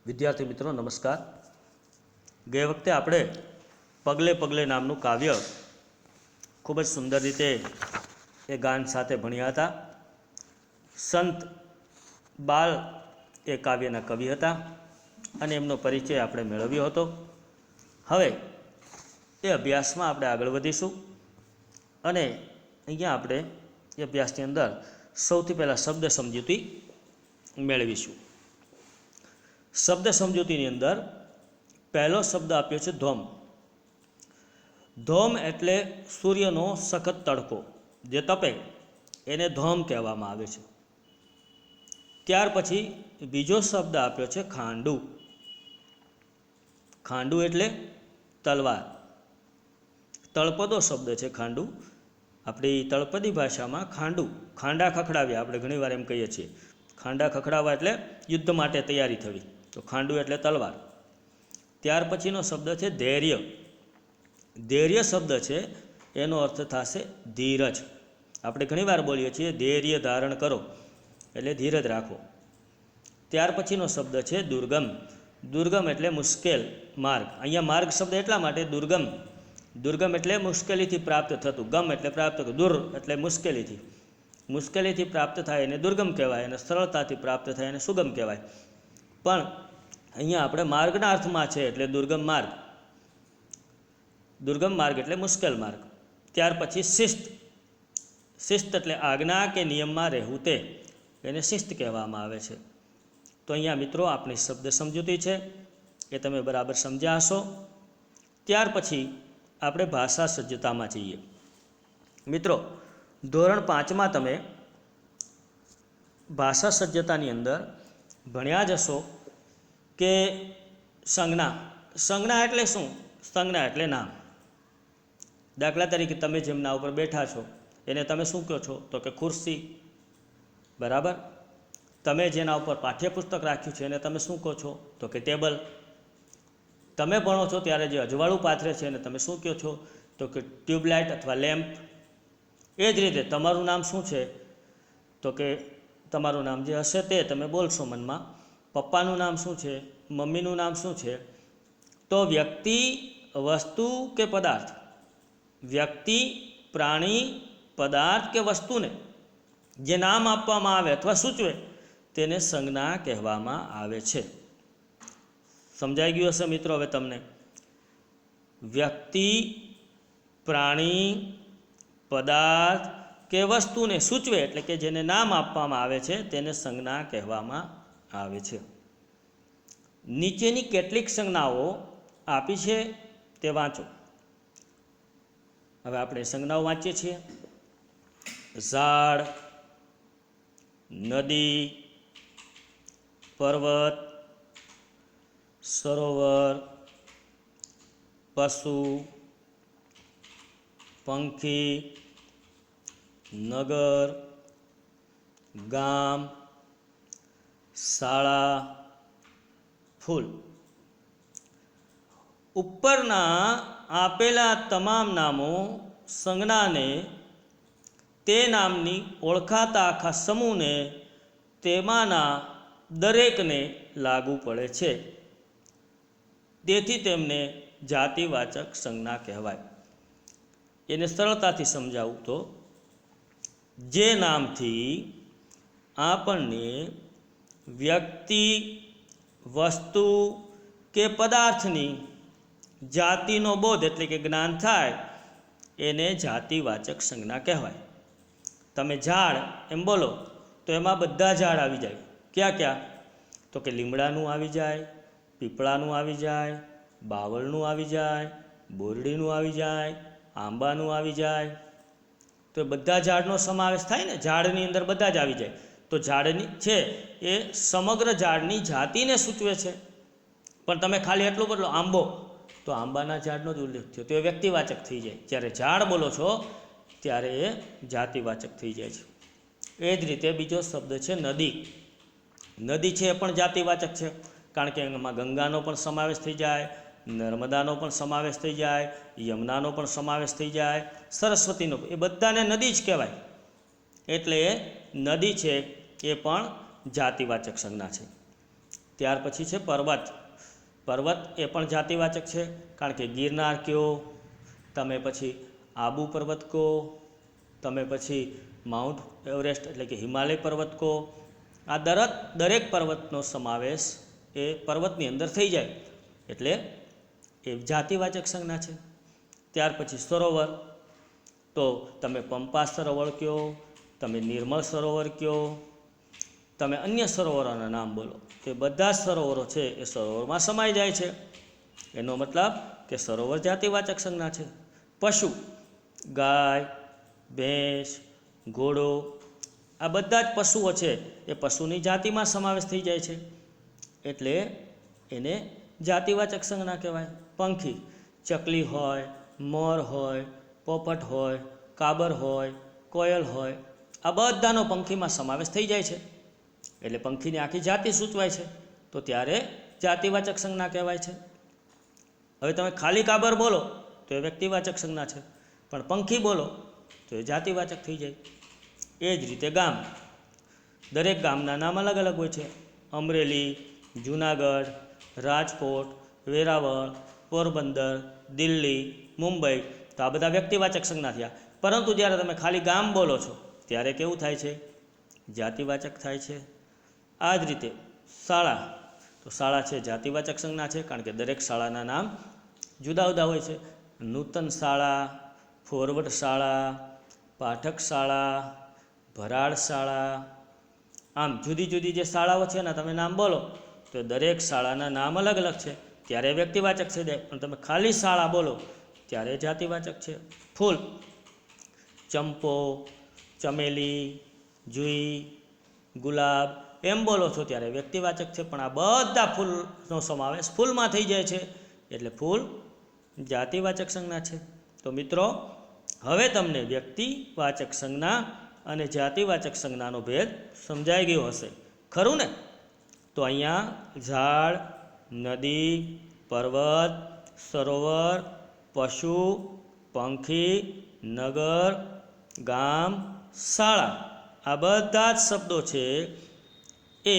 વિદ્યાર્થી મિત્રો નમસ્કાર। ગઈ વખતે આપણે પગલે પગલે નામનું કાવ્ય ખૂબ જ સુંદર રીતે એ ગાન સાથે ભણ્યા હતા। સંત બાલ એ કાવ્યના કવિ હતા અને એમનો પરિચય આપણે મેળવ્યો હતો। હવે એ અભ્યાસમાં આપણે આગળ વધીશું અને અહીંયા આપણે એ અભ્યાસની અંદર સૌથી પહેલાં શબ્દ સમજૂતી મેળવીશું। શબ્દ સમજૂતીની અંદર પહેલો શબ્દ આપ્યો છે ધોમ। ધોમ એટલે સૂર્યનો સખત તડકો જે તપે એને ધોમ કહેવામાં આવે છે। ત્યાર પછી બીજો શબ્દ આપ્યો છે ખાંડુ। ખાંડુ એટલે તલવાર। તળપદો શબ્દ છે ખાંડુ। આપણી તળપદી ભાષામાં ખાંડુ ખાંડા ખખડાવ્યા આપણે ઘણીવાર એમ કહીએ છીએ। ખાંડા ખખડાવવા એટલે યુદ્ધ માટે તૈયારી થવી, તો ખાંડુ એટલે તલવાર। ત્યાર પછીનો શબ્દ છે ધૈર્ય। ધૈર્ય શબ્દ છે એનો અર્થ થશે ધીરજ। આપણે ઘણીવાર બોલીએ છીએ ધૈર્ય ધારણ કરો એટલે ધીરજ રાખો। ત્યાર પછીનો શબ્દ છે દુર્ગમ। દુર્ગમ એટલે મુશ્કેલ માર્ગ। અહીંયા માર્ગ શબ્દ એટલા માટે દુર્ગમ, દુર્ગમ એટલે મુશ્કેલીથી પ્રાપ્ત થતું, ગમ એટલે પ્રાપ્ત, દુર એટલે મુશ્કેલીથી, મુશ્કેલીથી પ્રાપ્ત થાય એને દુર્ગમ કહેવાય અને સરળતાથી પ્રાપ્ત થાય એને સુગમ કહેવાય। પણ અહીંયા આપણે માર્ગના અર્થમાં છે એટલે દુર્ગમ માર્ગ। દુર્ગમ માર્ગ એટલે મુશ્કેલ માર્ગ। ત્યાર પછી શિસ્ત। શિસ્ત એટલે આજ્ઞા કે નિયમમાં રહેવું તે, એને શિસ્ત કહેવામાં આવે છે। તો અહીંયા મિત્રો આપણી શબ્દ સમજૂતી છે એ તમે બરાબર સમજ્યા હશો। ત્યાર પછી આપણે ભાષા સજ્જતામાં જઈએ। મિત્રો ધોરણ 5માં તમે ભાષા સજ્જતાની અંદર ભણ્યા જ હશો કે સંજ્ઞા। સંજ્ઞા એટલે શું? સંજ્ઞા એટલે નામ। દાખલા તરીકે તમે જેમના ઉપર બેઠા છો એને તમે શું કહો છો? તો કે ખુરશી, બરાબર। તમે જેના ઉપર પાઠ્યપુસ્તક રાખ્યું છે એને તમે શું કહો છો? તો કે ટેબલ। તમે ભણો છો ત્યારે જે અજવાળું પાથરે છે એને તમે શું કહો છો? તો કે ટ્યુબલાઇટ અથવા લેમ્પ। એ જ રીતે તમારું નામ શું છે? તો કે તમારું નામ જે હશે તે તમે બોલશો મનમાં। પપ્પાનું નામ શું છે? મમ્મીનું નામ શું છે? તો વ્યક્તિ, વસ્તુ કે પદાર્થ, વ્યક્તિ, પ્રાણી, પદાર્થ કે વસ્તુને જે નામ આપવામાં આવે અથવા સૂચવે તેને સંજ્ઞા કહેવામાં આવે છે। સમજાઈ ગયું હશે મિત્રો હવે તમને? વ્યક્તિ, પ્રાણી, પદાર્થ કે વસ્તુને સૂચવે એટલે કે જેને નામ આપવામાં આવે છે તેને સંજ્ઞા કહેવામાં આવે છે। નીચેની કેટલીક સંજ્ઞાઓ આપી છે તે વાંચો। હવે આપણે સંજ્ઞાઓ વાંચીએ છીએ। ઝાડ, નદી, પર્વત, સરોવર, પશુ, પંખી, નગર, ગામ, શાળા, ફૂલ। ઉપરના આપેલા તમામ નામો સંજ્ઞાને તે નામની ઓળખાતા આખા સમૂહને તેમાંના દરેકને લાગુ પડે છે, તેથી તેમને જાતિવાચક સંજ્ઞા કહેવાય। એને સરળતાથી સમજાવું તો જે નામથી આપણને વ્યક્તિ, વસ્તુ કે પદાર્થની જાતિનો બોધ એટલે કે જ્ઞાન થાય એને જાતિવાચક સંજ્ઞા કહેવાય। તમે ઝાડ એમ બોલો તો એમાં બધા ઝાડ આવી જાય। ક્યાં ક્યાં? તો કે લીમડાનું આવી જાય, પીપળાનું આવી જાય, બાવળનું આવી જાય, બોરડીનું આવી જાય, આંબાનું આવી જાય। તો બધા ઝાડનો સમાવેશ થાય ને, ઝાડની અંદર બધા જ આવી જાય। તો ઝાડની છે એ સમગ્ર ઝાડની જાતિને સૂચવે છે। પણ તમે ખાલી એટલું બદલો આંબો, તો આંબાના ઝાડનો જ ઉલ્લેખ થયો, તો એ વ્યક્તિવાચક થઈ જાય। જ્યારે ઝાડ બોલો છો ત્યારે એ જાતિવાચક થઈ જાય છે। એ જ રીતે બીજો શબ્દ છે નદી। નદી છે એ પણ જાતિવાચક છે, કારણ કે એમાં ગંગાનો પણ સમાવેશ થઈ જાય, નર્મદાનો પણ સમાવેશ થઈ જાય, યમુનાનો પણ સમાવેશ થઈ જાય, સરસ્વતીનો, એ બધાને નદી જ કહેવાય। એટલે નદી છે એ પણ જાતિવાચક સંજ્ઞા છે। ત્યાર પછી છે પર્વત. પર્વત એ પણ જાતિવાચક છે, કારણ કે ગિરનાર કહો, તમે પછી આબુ પર્વત કહો, તમે પછી માઉન્ટ એવરેસ્ટ એટલે કે હિમાલય પર્વત કહો. આ દરેક પર્વતનો સમાવેશ એ પર્વતની અંદર થઈ જાય એટલે એ જાતિવાચક સંજ્ઞા છે. ત્યાર પછી સરોવર, તો તમે પંપા સરોવર કહો, તમે નિર્મળ સરોવર કહો, તમે અન્ય સરોવરોના નામ બોલો, તે બધા સરોવરો છે એ સરોવરમાં સમાઈ જાય છે. એનો મતલબ કે સરોવર જાતિવાચક સંજ્ઞા છે. પશુ, ગાય, ભેંસ, ઘોડો, આ બધા જ પશુઓ છે એ પશુની જાતિમાં સમાવેશ થઈ જાય છે એટલે એને જાતિવાચક સંજ્ઞા કહેવાય. પંખી, ચકલી હોય, મોર હોય, પોપટ હોય, કાબર હોય, કોયલ હોય, આ બધાનો પંખીમાં સમાવેશ થઈ જાય છે એટલે પંખીની આખી જાતિ સૂચવાય છે, તો ત્યારે જાતિવાચક સંજ્ઞા કહેવાય છે. હવે તમે ખાલી કાબર બોલો તો એ વ્યક્તિવાચક સંજ્ઞા છે, પણ પંખી બોલો તો એ જાતિવાચક થઈ જાય. એ જ રીતે ગામ, દરેક ગામના નામ અલગ અલગ હોય છે. અમરેલી, જૂનાગઢ, રાજકોટ, વેરાવળ, પોરબંદર, દિલ્હી, મુંબઈ, તો આ બધા વ્યક્તિવાચક સંજ્ઞા થયા. પરંતુ જ્યારે તમે ખાલી ગામ બોલો છો ત્યારે કેવું થાય છે? જાતિવાચક થાય છે. આ જ રીતે શાળા, તો શાળા છે જાતિવાચક સંજ્ઞા છે, કારણ કે દરેક શાળાના નામ જુદા જુદા હોય છે. નૂતન શાળા, ફોરવર્ડ શાળા, પાઠક શાળા, ભરાડ શાળા, આમ જુદી જુદી જે શાળાઓ છે એના તમે નામ બોલો તો દરેક શાળાના નામ અલગ અલગ છે, ત્યારે વ્યક્તિવાચક છે જાય. પણ તમે ખાલી શાળા બોલો ત્યારે જાતિવાચક છે. ફૂલ, ચંપો, ચમેલી, જુઈ, ગુલાબ એમ બોલો છો ત્યારે વ્યક્તિવાચક છે, પણ આ બધા ફૂલનો સમાવેશ ફૂલમાં થઈ જાય છે એટલે ફૂલ જાતિવાચક સંજ્ઞા છે. તો મિત્રો, હવે તમને વ્યક્તિવાચક સંજ્ઞા અને જાતિવાચક સંજ્ઞાનો ભેદ સમજાઈ ગયો હશે, ખરું ને? તો અહીંયા ઝાડ, નદી, પર્વત, સરોવર, પશુ, પંખી, નગર, ગામ, શાળા, આ બધા જ શબ્દો છે એ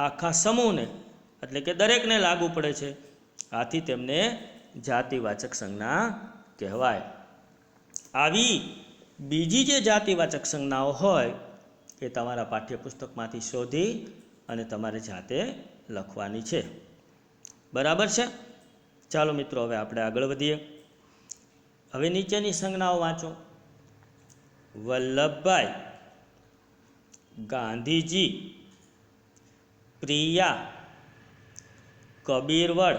આખા સમૂહને એટલે કે દરેકને લાગુ પડે છે, આથી તેમને જાતિવાચક સંજ્ઞા કહેવાય. આવી બીજી જે જાતિવાચક સંજ્ઞાઓ હોય એ તમારા પાઠ્યપુસ્તકમાંથી શોધી અને તમારે જાતે લખવાની છે. બરાબર છે? ચાલો મિત્રો, હવે આપણે આગળ વધીએ. હવે નીચેની સંજ્ઞાઓ વાંચો. વલ્લભભાઈ, ગાંધીજી, પ્રિયા, કબીરવડ,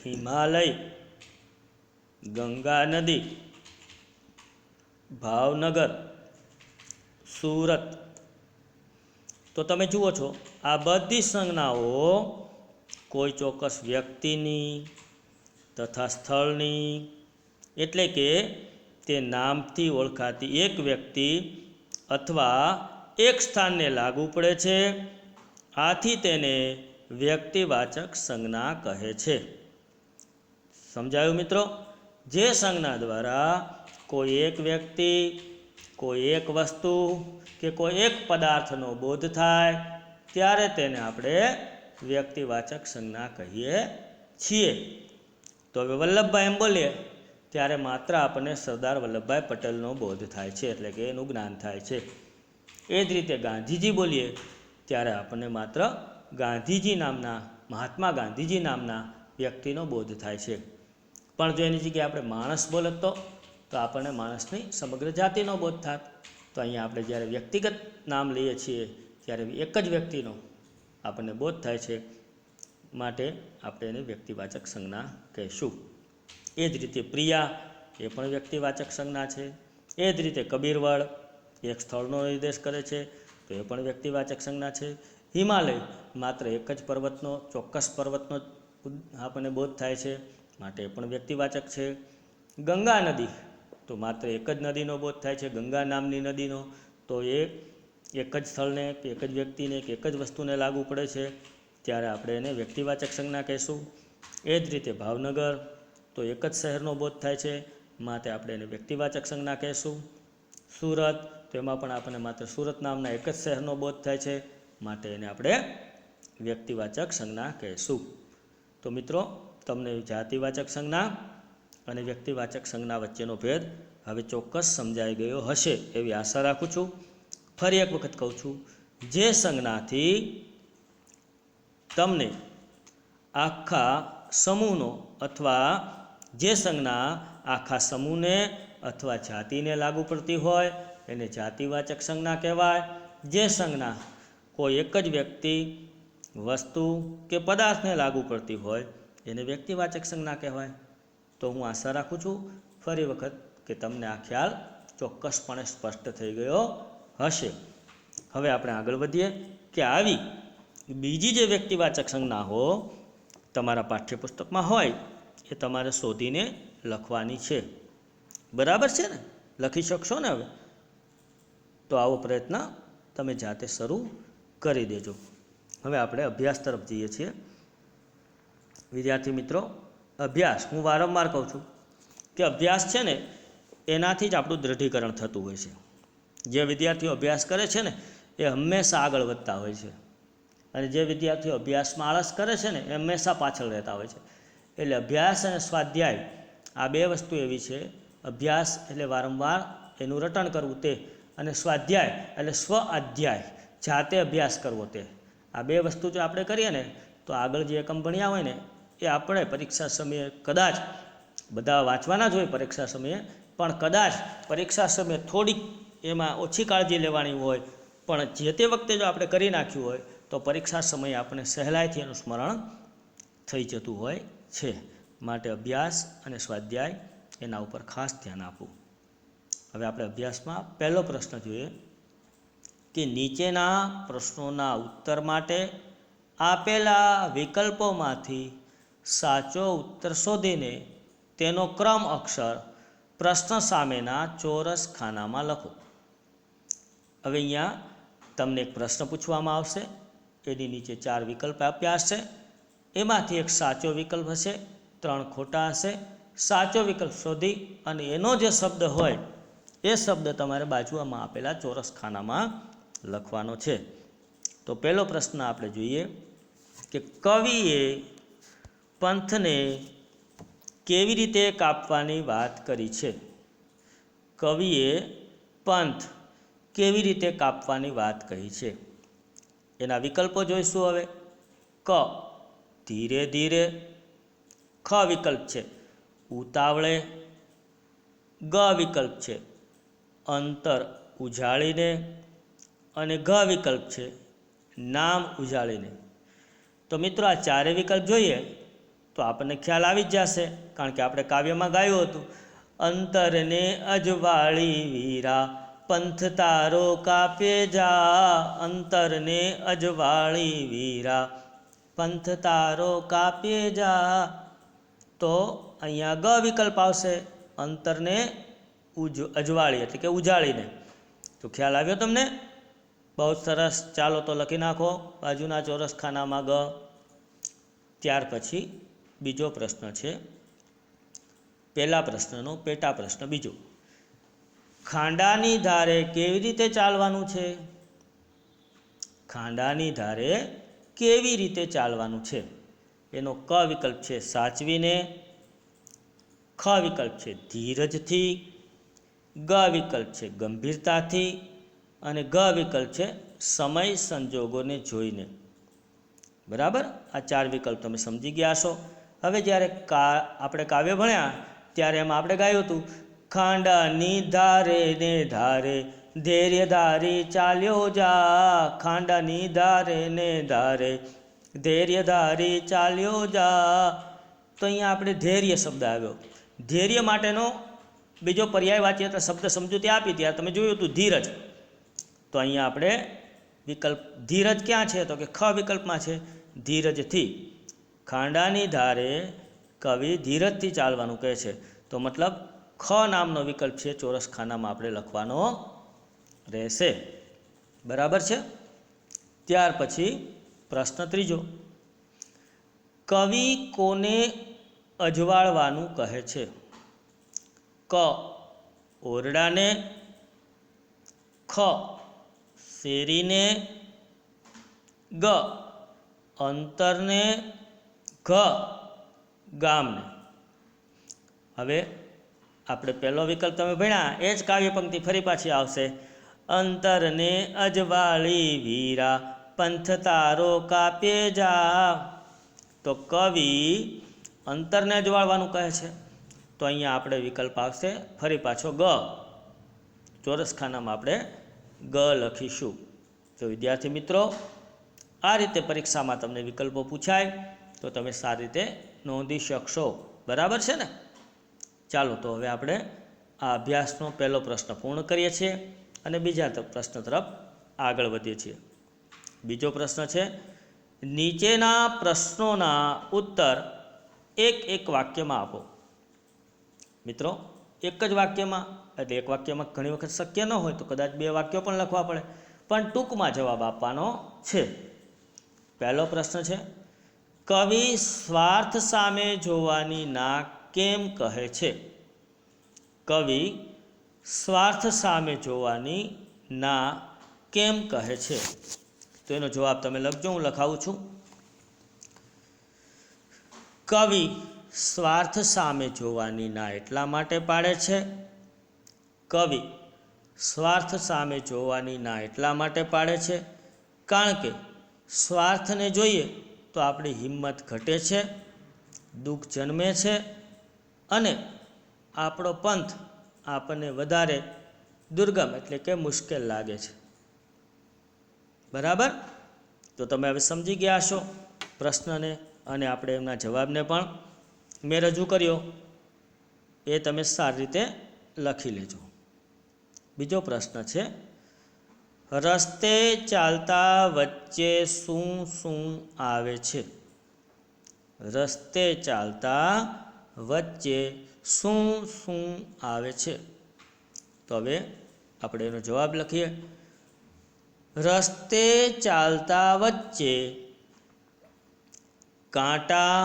હિમાલય, ગંગા નદી, ભાવનગર, સુરત. તો તમે જુઓ છો આ બધી સંજ્ઞાઓ કોઈ ચોક્કસ વ્યક્તિની તથા સ્થળની એટલે કે તે નામથી ઓળખાતી એક વ્યક્તિ અથવા એક સ્થાનને લાગુ પડે છે, આથી તેને વ્યક્તિવાચક સંજ્ઞા કહે છે. સમજાયું મિત્રો? જે સંજ્ઞા દ્વારા કોઈ એક વ્યક્તિ, કોઈ એક વસ્તુ કે કોઈ એક પદાર્થનો બોધ થાય ત્યારે તેને આપણે વ્યક્તિવાચક સંજ્ઞા કહીએ છીએ. તો હવે વલ્લભભાઈ એમ બોલીએ ત્યારે માત્ર આપણને સરદાર વલ્લભભાઈ પટેલનો બોધ થાય છે, એટલે કે એનું જ્ઞાન થાય છે. એ જ રીતે ગાંધીજી બોલીએ ત્યારે આપણને માત્ર ગાંધીજી નામના, મહાત્મા ગાંધીજી નામના વ્યક્તિનો બોધ થાય છે. પણ જો એની જગ્યાએ આપણે માણસ બોલત તો આપણને માણસની સમગ્ર જાતિનો બોધ થાત. તો અહીંયા આપણે જ્યારે વ્યક્તિગત નામ લઈએ છીએ ત્યારે એક જ વ્યક્તિનો આપણને બોધ થાય છે, માટે આપણે એને વ્યક્તિવાચક સંજ્ઞા કહીશું. એ જ રીતે પ્રિયા એ પણ વ્યક્તિવાચક સંજ્ઞા છે. એ જ રીતે કબીરવડ એક સ્થળનો નિર્દેશ કરે છે તો એ પણ વ્યક્તિવાચક સંજ્ઞા છે. હિમાલય માત્ર એક જ પર્વતનો, ચોક્કસ પર્વતનો આપણને બોધ થાય છે, માટે એ પણ વ્યક્તિવાચક છે. ગંગા નદી તો માત્ર એક જ નદીનો બોધ થાય છે, ગંગા નામની નદીનો, તો એ એક જ સ્થળને કે એક જ વ્યક્તિને કે એક જ વસ્તુને લાગુ પડે છે, ત્યારે આપણે એને વ્યક્તિવાચક સંજ્ઞા કહીશું. એ જ રીતે ભાવનગર તો એક જ શહેરનો બોધ થાય છે, માટે આપણે એને વ્યક્તિવાચક સંજ્ઞા કહીશું. સુરત તો એમાં પણ આપણને માત્ર સુરત નામના એક જ શહેરનો બોધ થાય છે, માટે એને આપણે વ્યક્તિવાચક સંજ્ઞા કહેશું. તો મિત્રો, તમને જાતિવાચક સંજ્ઞા અને વ્યક્તિવાચક સંજ્ઞા વચ્ચેનો ભેદ હવે ચોક્કસ સમજાઈ ગયો હશે એવી આશા રાખું છું. ફરી એક વખત કહું છું, જે સંજ્ઞાથી તમને આખા સમૂહનો અથવા જે સંજ્ઞા આખા સમૂહને અથવા જાતિને લાગુ પડતી હોય એને જાતિવાચક સંજ્ઞા કહેવાય. જે સંજ્ઞા કોઈ એક જ વ્યક્તિ, વસ્તુ કે પદાર્થને લાગુ પડતી હોય એને વ્યક્તિવાચક સંજ્ઞા કહેવાય. તો હું આશા રાખું છું ફરી વખત કે તમને આ ખ્યાલ ચોક્કસપણે સ્પષ્ટ થઈ ગયો હશે. હવે આપણે આગળ વધીએ કે આવી બીજી જે વ્યક્તિવાચક સંજ્ઞાઓ તમારા પાઠ્યપુસ્તકમાં હોય એ તમારે શોધીને લખવાની છે. બરાબર છે ને? લખી શકશો ને? હવે તો આવો પ્રયત્ન તમે જાતે શરૂ કરી દેજો. હવે આપણે અભ્યાસ તરફ જઈએ છીએ. વિદ્યાર્થી મિત્રો, અભ્યાસ, હું વારંવાર કહું છું કે અભ્યાસ છે ને એનાથી જ આપણું દૃઢીકરણ થતું હોય છે. જે વિદ્યાર્થીઓ અભ્યાસ કરે છે ને એ હંમેશા આગળ વધતા હોય છે, અને જે વિદ્યાર્થીઓ અભ્યાસમાં આળસ કરે છે ને એ હંમેશા પાછળ રહેતા હોય છે. એટલે અભ્યાસ અને સ્વાધ્યાય આ બે વસ્તુ એવી છે. અભ્યાસ એટલે વારંવાર એનું રટણ કરવું તે, અને સ્વાધ્યાય એટલે સ્વ અધ્યાય, જાતે અભ્યાસ કરવો તે. આ બે વસ્તુ જો આપણે કરીએ ને તો આગળ જે એકમ ભણ્યા હોય ને એ આપણે પરીક્ષા સમયે કદાચ બધા વાંચવાના જ હોય પરીક્ષા સમયે, પણ કદાચ પરીક્ષા સમયે થોડીક એમાં ઓછી કાળજી લેવાની હોય, પણ જે તે વખતે જો આપણે કરી નાખ્યું હોય તો પરીક્ષા સમયે આપણે સહેલાઈથી એનું સ્મરણ થઈ જતું હોય છે. માટે અભ્યાસ અને સ્વાધ્યાય એના ઉપર ખાસ ધ્યાન આપવું. હવે આપણે અભ્યાસમાં પહેલો પ્રશ્ન જોઈએ કે નીચેના પ્રશ્નોના ઉત્તર માટે આપેલા વિકલ્પોમાંથી સાચો ઉત્તર શોધીને તેનો ક્રમ અક્ષર પ્રશ્ન સામેના ચોરસ ખાનામાં લખો. હવે અહીંયા તમને એક પ્રશ્ન પૂછવામાં આવશે, એની નીચે 4 વિકલ્પ આપ્યા હશે. એમાંથી એક સાચો વિકલ્પ હશે, 3 ખોટા હશે. સાચો વિકલ્પ શોધી અને એનો જે શબ્દ હોય એ શબ્દ તમારે બાજુમાં આપેલા ચોરસ ખાનામાં લખવાનો છે. તો પહેલો પ્રશ્ન આપણે જોઈએ કે કવિએ પંથને કેવી રીતે કાપવાની વાત કરી છે. કવિએ પંથ કેવી રીતે કાપવાની વાત કહી છે. એના વિકલ્પો જોઈશું. હવે ક ધીરે ધીરે, ખ વિકલ્પ છે ઉતાવળે, ગ વિકલ્પ છે અંતર ઉજાળીને, અને ઘ વિકલ્પ છે નામ ઉજાળીને. તો મિત્રો, આ 4 વિકલ્પ જોઈએ તો આપણને ખ્યાલ આવી જ જશે, કારણ કે આપણે કાવ્યમાં ગાયું હતું, અંતરને અજવાળી વીરા પંથ તારો કાપે જા, અંતરને અજવાળી વીરા પંથ તારો કાપે જા. તો અહીંયા ગ વિકલ્પ આવશે, અંતરને અજવાળી એટલે કે ઉજાળીને. તો ખ્યાલ આવ્યો તમને? બહુ સરસ. ચાલો તો લખી નાખો બાજુના ચોરસ ખાનામાં ગ. ત્યાર પછી બીજો પ્રશ્ન છે, પહેલા પ્રશ્નનો પેટા પ્રશ્ન બીજો. ખાંડાની ધારે કેવી રીતે ચાલવાનું છે. ખાંડાની ધારે કેવી રીતે ચાલવાનું છે. એનો ક વિકલ્પ છે સાચવીને, ખ વિકલ્પ છે ધીરજથી, ગ વિકલ્પ છે ગંભીરતાથી, અને ગ વિકલ્પ છે સમય સંજોગોને જોઈને. બરાબર? આ 4 વિકલ્પ તમે સમજી ગયા છો. હવે જ્યારે આપણે કાવ્ય ભણ્યા ત્યારે એમાં આપણે ગાયું હતું, ખાંડાની ધારે ને ધારે ધૈર્ય ધારી ચાલ્યો જા, ખાંડાની ધારે ને ધારે ધૈર્ય ધારી ચાલ્યો જા. તો અહીંયા આપણે ધૈર્ય શબ્દ આવ્યો. ધૈર્ય માટેનો બીજો પર્યાય વાચ્ય શબ્દ સમજૂતી આપી ત્યારે તમે જોયું હતું ધીરજ. તો અહીંયા આપણે વિકલ્પ ધીરજ ક્યાં છે? તો કે ખ વિકલ્પમાં છે, ધીરજથી. ખાંડાની ધારે કવિ ધીરજથી ચાલવાનું કહે છે. તો મતલબ ખ નામનો વિકલ્પ છે ચોરસ ખાનામાં આપણે લખવાનો રહેશે. બરાબર છે? ત્યાર પછી પ્રશ્ન ત્રીજો, કવિ કોને અજવાળવાનું કહે છે. ક ઓરડાને, ખ શેરીને, ગ અંતરને ઘ ગામને. હવે આપણે પહેલો વિકલ્પ તમે ભણ્યા એ જ કાવ્ય પંક્તિ ફરી પાછી આવશે. અંતરને અજવાળી વીરા પંથ તારો કાપ્યે જા. તો કવિ અંતરને અજવાળવાનું કહે છે, તો અહીંયા આપણે વિકલ્પ આવશે ફરી પાછો ગ. ચોરસ ખાનામાં આપણે ગ લખીશું. તો વિદ્યાર્થી મિત્રો, આ રીતે પરીક્ષામાં તમને વિકલ્પો પૂછાય તો તમે સારી રીતે નોંધી શકશો. બરાબર છે ને? ચાલો તો હવે આપણે આ અભ્યાસનો પહેલો પ્રશ્ન પૂર્ણ કરીએ છીએ અને બીજા પ્રશ્ન તરફ આગળ વધીએ છીએ. બીજો પ્રશ્ન છે, નીચેના પ્રશ્નોના ઉત્તર એક વાક્યમાં આપો. મિત્રો, એક જ વાક્યમાં, એટલે એક વાક્યમાં ઘણી વખત શક્ય ન હોય તો કદાચ 2 વાક્યો પણ લખવા પડે, પણ ટૂંકમાં જવાબ આપવાનો છે. પહેલો પ્રશ્ન છે, કવિ સ્વાર્થ સામે જોવાની ના કેમ કહે છે? કવિ સ્વાર્થ સામે જોવાની ના કેમ કહે છે? તો એનો જવાબ તમે લખજો, હું લખાવું છું. કવિ સ્વાર્થ સામે જોવાની ના એટલા માટે પાડે છે. કવિ સ્વાર્થ સામે જોવાની ના એટલા માટે પાડે છે કારણ કે સ્વાર્થને જોઈએ તો આપણી હિંમત ઘટે છે, દુઃખ જન્મે છે અને આપણો પંથ આપણને વધારે દુર્ગમ એટલે કે મુશ્કેલ લાગે છે. બરાબર? તો તમે હવે સમજી ગયા છો પ્રશ્નને, અને આપણે એમના જવાબને પણ મેં રજૂ કર્યો, એ તમે સારી રીતે લખી લેજો. બીજો પ્રશ્ન છે, રસ્તે ચાલતા વચ્ચે શું શું આવે છે? રસ્તે ચાલતા વચ્ચે શું શું આવે છે? તો હવે આપણે એનો જવાબ લખીએ. રસ્તે ચાલતા વચ્ચે કાંટા,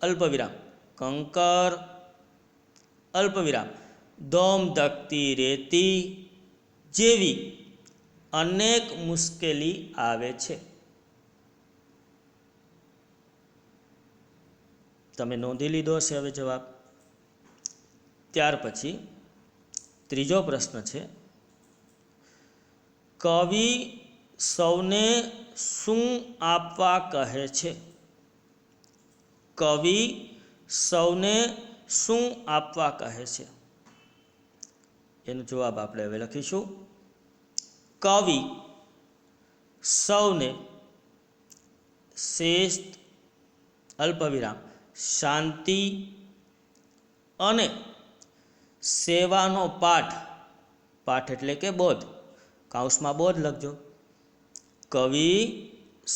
અલ્પવિરામ કંકર, અલ્પવિરામ ધોમધકતી રેતી જેવી અનેક મુશ્કેલી આવે છે. તમે નોંધી લીધો હશે હવે જવાબ. ત્યાર પછી ત્રીજો પ્રશ્ન છે, કવિ સૌને શું આપવા કહે છે? કવિ સૌને શું આપવા કહે છે? એનો જવાબ આપણે હવે લખીશું. કવિ સૌને શિસ્ત, અલ્પવિરામ શાંતિ અને સેવાનો પાઠ, પાઠ એટલે કે બોધ, કૌંસમાં બોધ લખજો. કવિ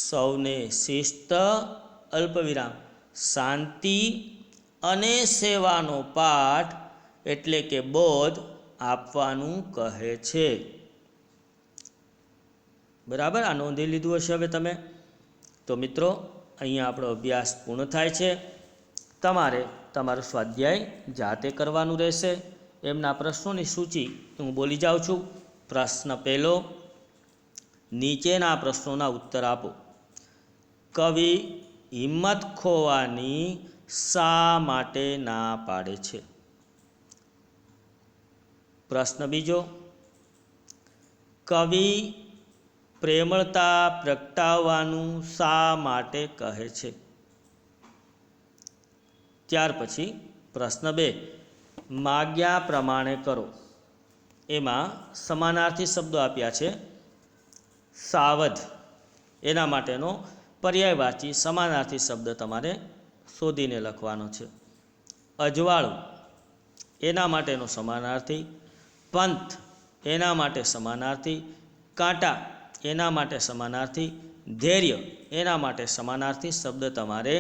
સૌને શિસ્ત, અલ્પવિરામ શાંતિ અને સેવાનો પાઠ એટલે કે બોધ આપવાનું કહે છે. બરાબર? આ નોંધી લીધું હશે હવે તમે. તો મિત્રો, અહીંયા આપણો અભ્યાસ પૂર્ણ થાય છે. તમારે તમારું સ્વાધ્યાય જાતે કરવાનું રહેશે. એમના પ્રશ્નોની સૂચિ હું બોલી જાઉં છું. પ્રશ્ન પહેલો, નીચેના પ્રશ્નોના ઉત્તર આપો. કવિ હિંમત ખોવાની શા માટે ના પાડે છે? પ્રશ્ન બીજો, કવિ પ્રેમળતા પ્રગટાવવાનું શા માટે કહે છે? ત્યાર પછી પ્રશ્ન 2, માગ્યા પ્રમાણે કરો. એમાં સમાનાર્થી શબ્દો આપ્યા છે. સાવધ, એના માટેનો પર્યાયવાચી સમાનાર્થી શબ્દ તમારે શોધીને લખવાનો છે. અજવાળું, એના માટેનો સમાનાર્થી. પંથ, એના માટે સમાનાર્થી. કાંટા, એના માટે સમાનાર્થી. ધૈર્ય, એના માટે સમાનાર્થી શબ્દ તમારે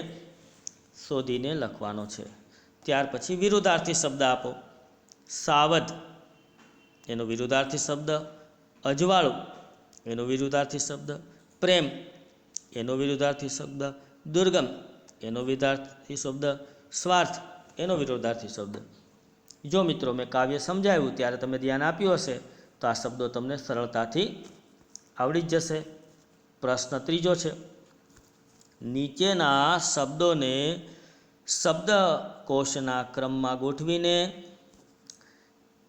શોધીને લખવાનો છે. ત્યાર પછી વિરુદ્ધાર્થી શબ્દ આપો. સાવધ એનો વિરુદ્ધાર્થી શબ્દ, અજવાળું એનો વિરુદ્ધાર્થી શબ્દ, પ્રેમ એનો વિરુદ્ધાર્થી શબ્દ, દુર્ગમ એનો વિરુદ્ધાર્થી શબ્દ, સ્વાર્થ એનો વિરુદ્ધાર્થી શબ્દ. જો મિત્રો મેં કાવ્ય સમજાવ્યું ત્યારે તમે ધ્યાન આપ્યું હશે તો આ શબ્દો તમને સરળતાથી આવડી જ જશે. પ્રશ્ન ત્રીજો છે, નીચેના શબ્દોને શબ્દકોશના ક્રમમાં ગોઠવીને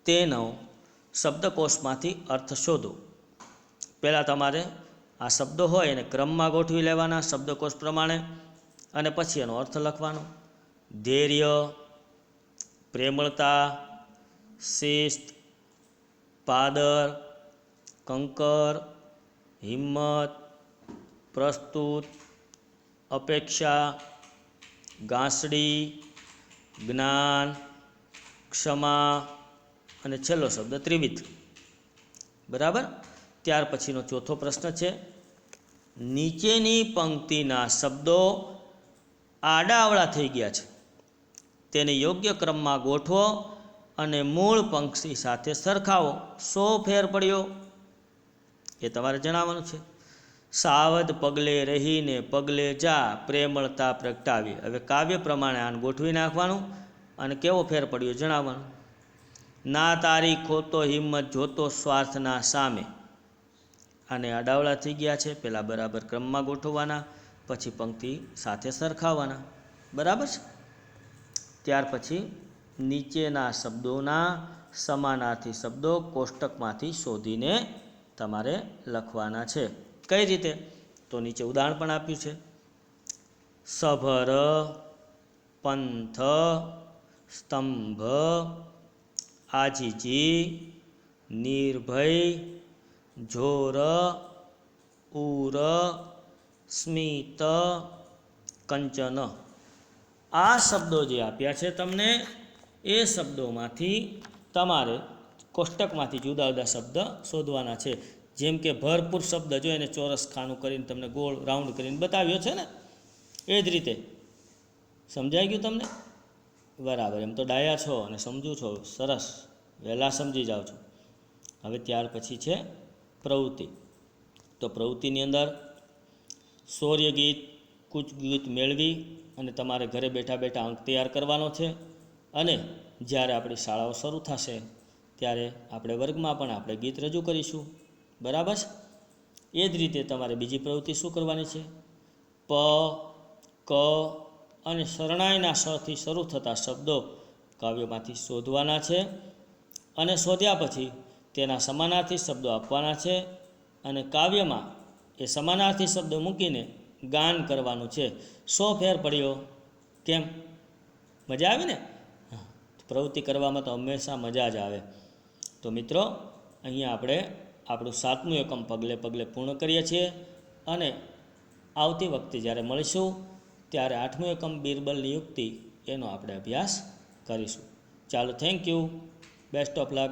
તેનો શબ્દકોશમાંથી અર્થ શોધો. પહેલાં તમારે આ શબ્દો હોય એને ક્રમમાં ગોઠવી લેવાના શબ્દકોશ પ્રમાણે અને પછી એનો અર્થ લખવાનો. ધૈર્ય, પ્રેમળતા, શિસ્ત, પાદર, કંકર, હિંમત, પ્રસ્તુત, અપેક્ષા, ગાંસડી, જ્ઞાન, ક્ષમા અને છેલ્લો શબ્દ ત્રિવિધ. બરાબર. ત્યાર પછીનો ચોથો પ્રશ્ન છે, નીચેની પંક્તિના શબ્દો આડાઅવળા થઈ ગયા છે, તેને યોગ્ય ક્રમમાં ગોઠવો અને મૂળ પંક્તિ સાથે સરખાવો. શો ફેર પડ્યો એ તમારે જણાવવાનું છે. સાવધ પગલે રહીને પગલે જા, પ્રેમળતા પ્રગટાવી. હવે કાવ્ય પ્રમાણે આને ગોઠવી નાખવાનું અને કેવો ફેર પડ્યો જણાવવાનું. ના તારી ખોતો હિંમત જોતો સ્વાર્થના સામે. આને આડાવડા થઈ ગયા છે, પહેલાં બરાબર ક્રમમાં ગોઠવવાના, પછી પંક્તિ સાથે સરખાવવાના. બરાબર છે. ત્યાર પછી નીચેના શબ્દોના સમાનાર્થી શબ્દો કોષ્ટકમાંથી શોધીને તમારે લખવાના છે. કઈ રીતે? તો નીચે ઉદાહરણ પણ આપ્યું છે. સભર, પંથ, સ્તંભ, આજીજી, નિર્ભય, જોર, ઉર, સ્મિત, કંચન. આ શબ્દો જે આપ્યા છે તમને, એ શબ્દોમાંથી તમારે કોષ્ટકમાંથી જુદા જુદા શબ્દ શોધવાના છે. જેમ કે ભરપૂર શબ્દ જો એને ચોરસ ખાનું કરીને તમને ગોળ રાઉન્ડ કરીને બતાવ્યો છે ને, એ જ રીતે. સમજાઈ ગયું તમને? બરાબર. એમ તો ડાયા છો અને સમજુ છો, સરસ, વહેલા સમજી જાઓ છો. હવે ત્યાર પછી છે પ્રવૃત્તિ. તો પ્રવૃત્તિની અંદર શૌર્ય ગીત, કૂચ ગીત મેળવી અને તમારે ઘરે બેઠા બેઠા અંક તૈયાર કરવાનો છે. અને જ્યારે આપણી શાળાઓ શરૂ થશે ત્યારે આપણે વર્ગમાં પણ આપણે ગીત રજૂ કરીશું. બરાબર છે. એ જ રીતે તમારે બીજી પ્રવૃત્તિ શું કરવાની છે? પ, ક અને શરણાઈના સથી શરૂ થતા શબ્દો કાવ્યમાંથી શોધવાના છે અને શોધ્યા પછી તેના સમાનાર્થી શબ્દો આપવાના છે અને કાવ્યમાં એ સમાનાર્થી શબ્દો મૂકીને ગાન કરવાનું છે. શો ફેર પડ્યો? કેમ? મજા આવી ને? પ્રવૃત્તિ કરવામાં તો હંમેશા મજા જ આવે. તો મિત્રો, અહીંયા આપણે આપણું 7મું એકમ પગલે પગલે પૂર્ણ કરીએ છીએ અને આવતી વખતે જ્યારે મળીશું ત્યારે 8મું એકમ બિરબલની યુક્તિ એનો આપણે અભ્યાસ કરીશું. ચાલો, thank you, best of luck.